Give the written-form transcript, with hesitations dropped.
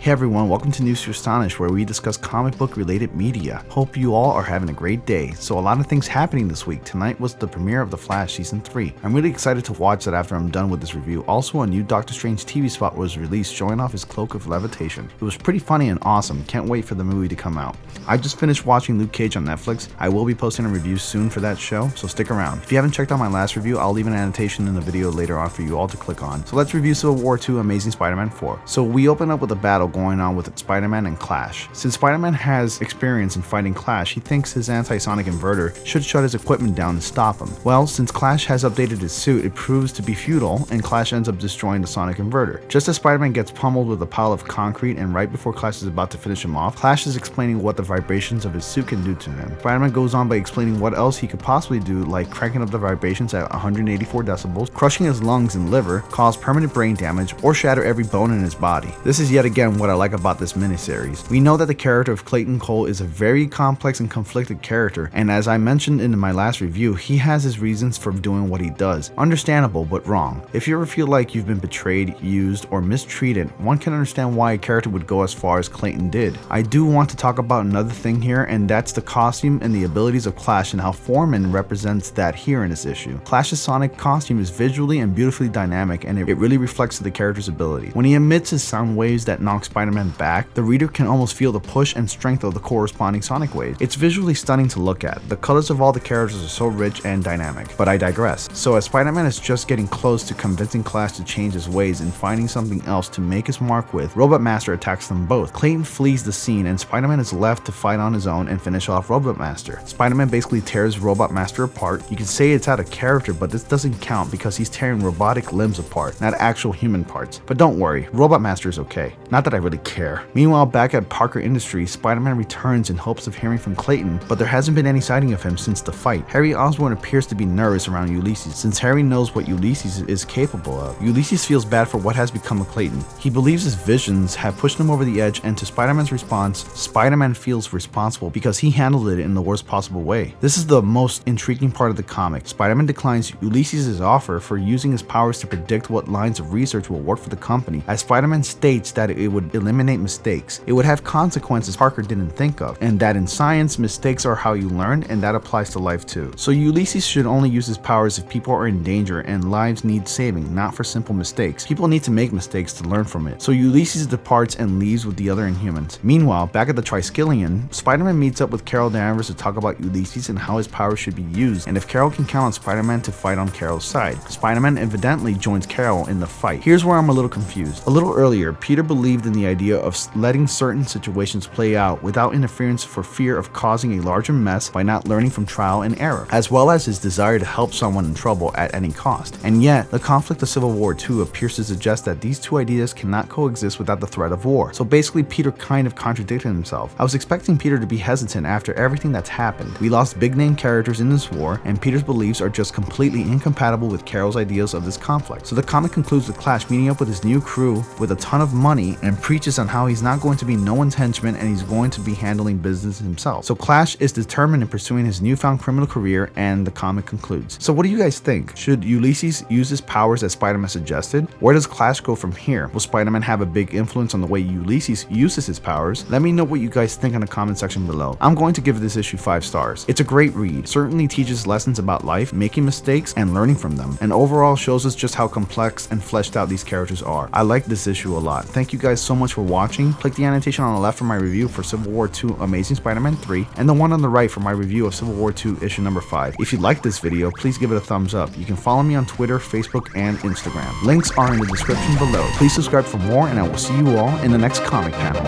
Hey everyone, welcome to News to Astonish, where we discuss comic book related media. Hope you all are having a great day. So a lot of things happening this week. Tonight was the premiere of The Flash Season 3. I'm really excited to watch that after I'm done with this review. Also, a new Doctor Strange TV spot was released showing off his cloak of levitation. It was pretty funny and awesome. Can't wait for the movie to come out. I just finished watching Luke Cage on Netflix. I will be posting a review soon for that show, so stick around. If you haven't checked out my last review, I'll leave an annotation in the video later on for you all to click on. So let's review Civil War 2 Amazing Spider-Man 4. So we open up with a battle going on with Spider-Man and Clash. Since Spider-Man has experience in fighting Clash, he thinks his anti-sonic inverter should shut his equipment down and stop him. Well, since Clash has updated his suit, it proves to be futile, and Clash ends up destroying the sonic inverter. Just as Spider-Man gets pummeled with a pile of concrete, and right before Clash is about to finish him off, Clash is explaining what the vibrations of his suit can do to him. Spider-Man goes on by explaining what else he could possibly do, like cranking up the vibrations at 184 decibels, crushing his lungs and liver, cause permanent brain damage, or shatter every bone in his body. This is yet again what I like about this miniseries. We know that the character of Clayton Cole is a very complex and conflicted character, and as I mentioned in my last review, he has his reasons for doing what he does. Understandable, but wrong. If you ever feel like you've been betrayed, used, or mistreated, one can understand why a character would go as far as Clayton did. I do want to talk about another thing here, and that's the costume and the abilities of Clash and how Foreman represents that here in this issue. Clash's sonic costume is visually and beautifully dynamic, and it really reflects the character's ability. When he emits his sound waves that knock Spider-Man back, the reader can almost feel the push and strength of the corresponding sonic waves. It's visually stunning to look at. The colors of all the characters are so rich and dynamic. But I digress. So as Spider-Man is just getting close to convincing Clash to change his ways and finding something else to make his mark with, Robot Master attacks them both. Clayton flees the scene, and Spider-Man is left to fight on his own and finish off Robot Master. Spider-Man basically tears Robot Master apart. You can say it's out of character, but this doesn't count because he's tearing robotic limbs apart, not actual human parts. But don't worry, Robot Master is okay. Not that I really care. Meanwhile, back at Parker Industries, Spider-Man returns in hopes of hearing from Clayton, but there hasn't been any sighting of him since the fight. Harry Osborn appears to be nervous around Ulysses, since Harry knows what Ulysses is capable of. Ulysses feels bad for what has become of Clayton. He believes his visions have pushed him over the edge, and to Spider-Man's response, Spider-Man feels responsible because he handled it in the worst possible way. This is the most intriguing part of the comic. Spider-Man declines Ulysses' offer for using his powers to predict what lines of research will work for the company, as Spider-Man states that it would eliminate mistakes. It would have consequences Parker didn't think of, and that in science, mistakes are how you learn, and that applies to life too. So Ulysses should only use his powers if people are in danger and lives need saving, not for simple mistakes. People need to make mistakes to learn from it. So Ulysses departs and leaves with the other Inhumans. Meanwhile, back at the Triskelion, Spider-Man meets up with Carol Danvers to talk about Ulysses and how his powers should be used, and if Carol can count on Spider-Man to fight on Carol's side. Spider-Man evidently joins Carol in the fight. Here's where I'm a little confused. A little earlier, Peter believed in the idea of letting certain situations play out without interference for fear of causing a larger mess by not learning from trial and error, as well as his desire to help someone in trouble at any cost. And yet, the conflict of Civil War 2 appears to suggest that these two ideas cannot coexist without the threat of war. So basically, Peter kind of contradicted himself. I was expecting Peter to be hesitant after everything that's happened. We lost big name characters in this war, and Peter's beliefs are just completely incompatible with Carol's ideas of this conflict. So the comic concludes with Clash meeting up with his new crew with a ton of money and preaches on how he's not going to be no one's henchman and he's going to be handling business himself. So Clash is determined in pursuing his newfound criminal career, and the comic concludes. So what do you guys think? Should Ulysses use his powers as Spider-Man suggested? Where does Clash go from here? Will Spider-Man have a big influence on the way Ulysses uses his powers? Let me know what you guys think in the comment section below. I'm going to give this issue 5 stars. It's a great read. Certainly teaches lessons about life, making mistakes, and learning from them, and overall shows us just how complex and fleshed out these characters are. I like this issue a lot. Thank you guys so much for watching. Click the annotation on the left for my review for Civil War 2 Amazing Spider-Man 3, and the one on the right for my review of Civil War 2 issue number 5. If you like this video, please give it a thumbs up. You can follow me on Twitter, Facebook, and Instagram. Links are in the description below. Please subscribe for more, and I will see you all in the next comic panel.